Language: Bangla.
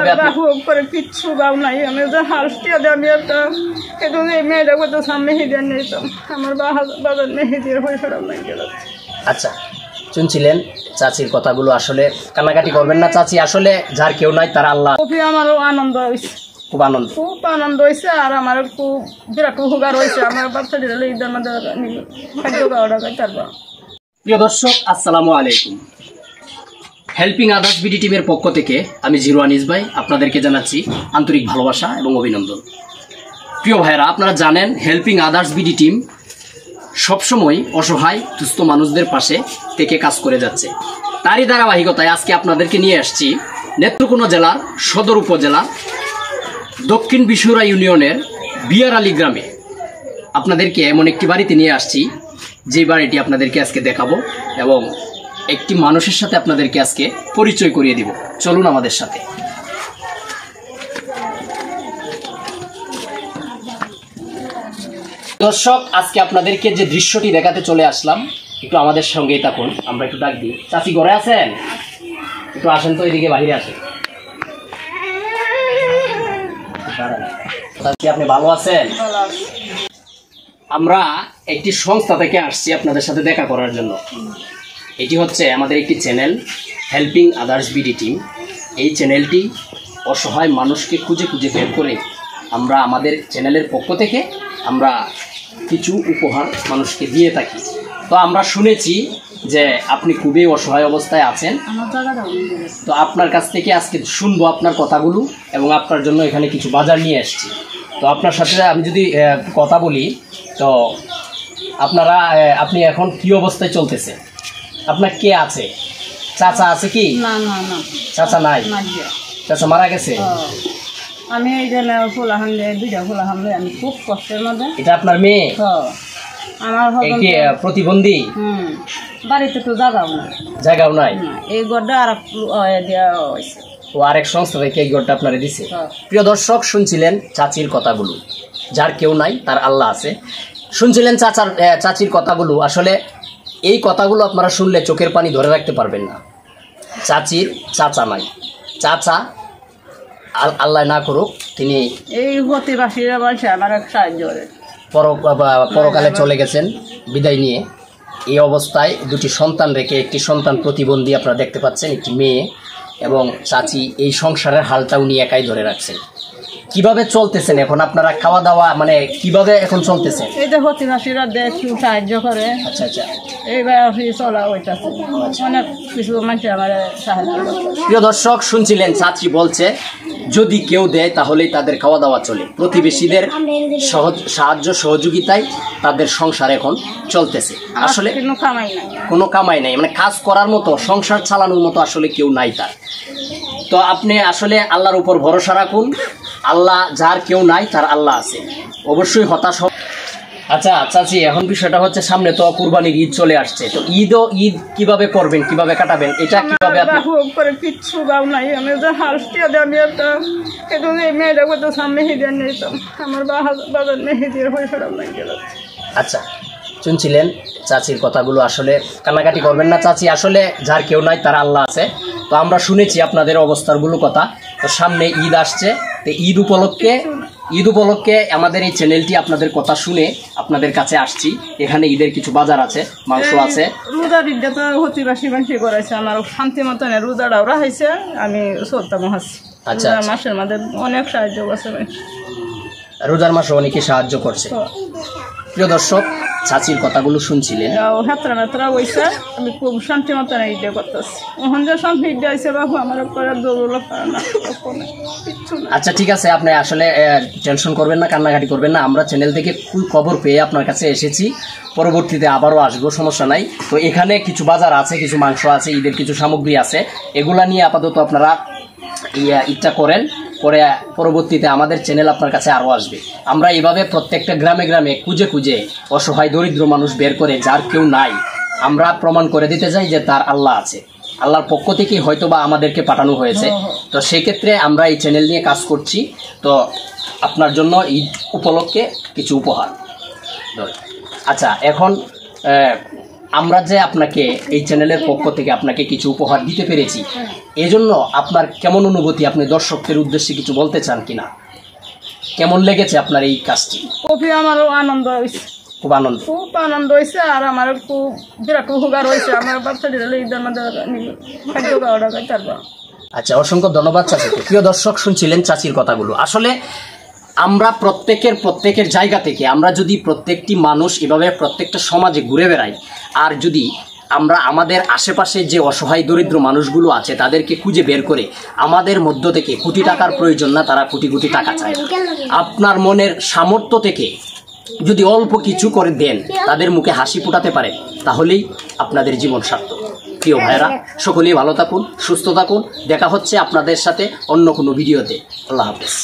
কিভাবে করে কিচ্ছু গাও নাই আমি যে হাসটিয়া দিয়ে আমি একটা কিন্তু এই মেয়েটা করতে সামনে হিদিয়ে নিতাম আমার বাজার মেহেদিয়ে পয়সাটা নাই গেল। আচ্ছা, শুনছিলেন চাচির কথাগুলো, আসলে কান্নাকাটি করবেন না চাচি, আসলে যার কেউ নাই তার আল্লাহ। খুবই আমারও আনন্দ হয়েছে, খুব আনন্দ হয়েছে আর আমার খুব বিরাট উপকার হয়েছে। আমার বাচ্চা দিলে ঈদের মধ্যে খাদ্য খাওয়াটা তারপর। প্রিয় দর্শক, আসসালামু আলাইকুম। হেল্পিং আদার্স বিডি টিমের পক্ষ থেকে আমি জিরো আনিস ভাই আপনাদেরকে জানাচ্ছি আন্তরিক ভালোবাসা এবং অভিনন্দন। প্রিয় ভাইরা, আপনারা জানেন হেল্পিং আদার্স বিডি টিম সবসময় অসহায় দুস্থ মানুষদের পাশে থেকে কাজ করে যাচ্ছে। তারই ধারাবাহিকতায় আজকে আপনাদেরকে নিয়ে আসছি নেত্রকোনা জেলার সদর উপজেলা দক্ষিণ বিশুরা ইউনিয়নের বিয়ার আলী গ্রামে। আপনাদেরকে এমন একটি বাড়িতে নিয়ে আসছি যে বাড়িটি আপনাদেরকে আজকে দেখাবো এবং একটি মানুষের সাথে আপনাদেরকে আজকে পরিচয় করিয়ে দিব। চলুন আমাদের সাথে। দর্শক, আজকে আপনাদেরকে যে দৃশ্যটি দেখাতে চলে আসলাম, একটু আমাদের সঙ্গেই থাকুন। আমরা একটু ডাক দিই। চাচি ঘরে আছেন? একটু আসেন তো, এদিকে বাহিরে আসেন। চাচি, আপনি ভালো আছেন? আমরা একটি সংস্থা থেকে আসছি আপনাদের সাথে দেখা করার জন্য। এটি হচ্ছে আমাদের একটি channel, helping others BD team. এই চ্যানেলটি অসহায় মানুষকে খুঁজে খুঁজে বের করে আমরা আমাদের চ্যানেলের পক্ষ থেকে আমরা কিছু উপহার মানুষকে দিয়ে থাকি। তো আমরা শুনেছি যে আপনি খুবই অসহায় অবস্থায় আছেন, তো আপনার কাছ থেকে আজকে শুনবো আপনার কথাগুলো এবং আপনার জন্য এখানে কিছু বাজার নিয়ে আসছি। তো আপনার সাথে আমি যদি কথা বলি, তো আপনি এখন কি অবস্থায় চলতেছে? আপনার কে আছে? চাচা আছে কি? না না না, চাচা নাই, চাচা মারা গেছে। আমি এই জন্য ফুল হামলে দুইটা ফুল হামলে আমি খুব কষ্টের মধ্যে। এটা আপনার মেয়ে? আমার প্রতিবন্ধী? বাড়িতে তো জায়গাও নাই। এই গড়টা আর দেওয়া হয়েছে, ও আরেক সংস্থা থেকে এই গড়টা আপনারা দিছে। প্রিয় দর্শক, শুনছিলেন চাচির কথাগুলো, যার কেউ নাই তার আল্লাহ আছে। শুনছিলেন চাচির কথাগুলো। আসলে এই কথাগুলো আপনারা শুনলে চোখের পানি ধরে রাখতে পারবেন না। চাচির চাচা নাই, চাচা আল্লাহ না করুক তিনি এই প্রতিবাসীরা বলছে আমার সাহায্য করে পরকালে চলে গেছেন বিদায় নিয়ে। এই অবস্থায় দুটি সন্তান রেখে, একটি সন্তান প্রতিবন্ধী আপনারা দেখতে পাচ্ছেন, একটি মেয়ে, এবং চাচি এই সংসারের হালটা উনি একাই ধরে রাখছেন। কিভাবে চলতেছেন এখন আপনারা? খাওয়া দাওয়া মানে কিভাবে এখন চলতেছেন? এই যে প্রতিবাসীরা একটু সাহায্য করে। আচ্ছা আচ্ছা, এইবার চলা ওইটাছে অনেক কিছু মানুষ আমার সাহায্য করে। প্রিয় দর্শক, শুনছিলেন চাচি বলছে যদি কেউ দেয় তাহলেই তাদের খাওয়া দাওয়া চলে। প্রতিবেশীদের সাহায্য সহযোগিতায় তাদের সংসার এখন চলতেছে। আসলে কোনো কামাই নাই, মানে কাজ করার মতো, সংসার চালানোর মতো আসলে কেউ নাই তার। তো আপনি আসলে আল্লাহর উপর ভরসা রাখুন। আল্লাহ, যার কেউ নাই তার আল্লাহ আছে। অবশ্যই হতাশ। আচ্ছা চাচি, এখন বিষয়টা হচ্ছে সামনে তো কুরবানির ঈদ চলে আসছে, তো ঈদ কিভাবে করবেন, কিভাবে কাটাবেন, এটা কিভাবে করে কিচ্ছু গাও নাই আমি যে হাসটিয়া দিয়ে আমি একটা কিন্তু এই মেয়েটা করতে সামনে হিদিয়ে নিতাম আমার বাজার মেহেদিয়ে পয়সাটা নাই গেল। আচ্ছা, শুনছিলেন চাচির কথাগুলো। আসলে কান্নাকাটি করবেন না চাচি, আসলে যার কেউ নাই তার আল্লাহ আছে। তো আমরা শুনেছি আপনাদের অবস্থাগুলো কথা। তো সামনে ঈদ আসছে, তো ঈদ উপলক্ষে আমাদের এই চ্যানেলটি আপনাদের কথা শুনে আপনাদের কাছে আসছি। এখানে ঈদের কিছু বাজার আছে, মাংস আছে। রোজার ঈদটা তো প্রতিবাসী মানুষ করেছে, আমার শান্তি মতন রোজাটাও রাখাইছে, আমি চলতাম হাসি। আচ্ছা, মাসের মধ্যে অনেক সাহায্য করছে, রোজার মাসে অনেকে সাহায্য করছে। প্রিয় দর্শক, চাচির কথাগুলো শুনছিলেন। আমি খুব শান্তি মতন ঈদে করতেছি। ওখান যে শান্তি ঈদে আইসে বাবু আমার আচ্ছা ঠিক আছে, আপনি আসলে টেনশন করবেন না, কান্নাকাটি করবেন না। আমরা চ্যানেল থেকে ফুল খবর পেয়ে আপনার কাছে এসেছি, পরবর্তীতে আবারও আসবো, সমস্যা নাই। তো এখানে কিছু বাজার আছে, কিছু মাংস আছে, ঈদের কিছু সামগ্রী আছে, এগুলা নিয়ে আপাতত আপনারা ঈদটা করেন, পরে পরবর্তীতে আমাদের চ্যানেল আপনার কাছে আরও আসবে। আমরা এইভাবে প্রত্যেকটা গ্রামে গ্রামে খুঁজে খুঁজে অসহায় দরিদ্র মানুষ বের করে, যার কেউ নাই, আমরা প্রমাণ করে দিতে চাই যে তার আল্লাহ আছে। আল্লাহর পক্ষ থেকেই হয়তো বা আমাদেরকে পাঠানো হয়েছে। তো সেক্ষেত্রে আমরা এই চ্যানেল নিয়ে কাজ করছি। তো আপনার জন্য ঈদ উপলক্ষে কিছু উপহার। আচ্ছা, এখন আমরা যে আপনাকে এই চ্যানেলের পক্ষ থেকে আপনাকে কিছু উপহার দিতে পেরেছি, এজন্য আপনার কেমন অনুভূতি, আপনি দর্শকদের উদ্দেশ্যে কিছু বলতে চান কিনা? কেমন লেগেছে আপনার এই কাজটি? খুবই আমারও আনন্দ হয়েছে, খুব আনন্দ হয়েছে। আর আমার খুব বিরাট উপকার হয়েছে। আমার বাচ্চা দিলে ঈদের মধ্যে খাদ্য খাওয়াটা খাইতে পারবো। আচ্ছা, অসংখ্য ধন্যবাদ চাচিকে। প্রিয় দর্শক, শুনছিলেন চাচির কথাগুলো। আসলে আমরা প্রত্যেকের জায়গা থেকে আমরা যদি প্রত্যেকটি মানুষ এভাবে প্রত্যেকটা সমাজে ঘুরে বেড়াই, আর যদি আমরা আমাদের আশেপাশে যে অসহায় দরিদ্র মানুষগুলো আছে তাদেরকে খুঁজে বের করে আমাদের মধ্য থেকে কোটি টাকার প্রয়োজন না, তারা কোটি কোটি টাকা চায়। আপনার মনের সামর্থ্য থেকে যদি অল্প কিছু করে দেন, তাদের মুখে হাসি ফোটাতে পারেন, তাহলেই আপনাদের জীবন সার্থক। প্রিয় ভাইরা, সকলেই ভালো থাকুন, সুস্থ থাকুন। দেখা হচ্ছে আপনাদের সাথে অন্য কোনো ভিডিওতে। আল্লাহ হাফেজ।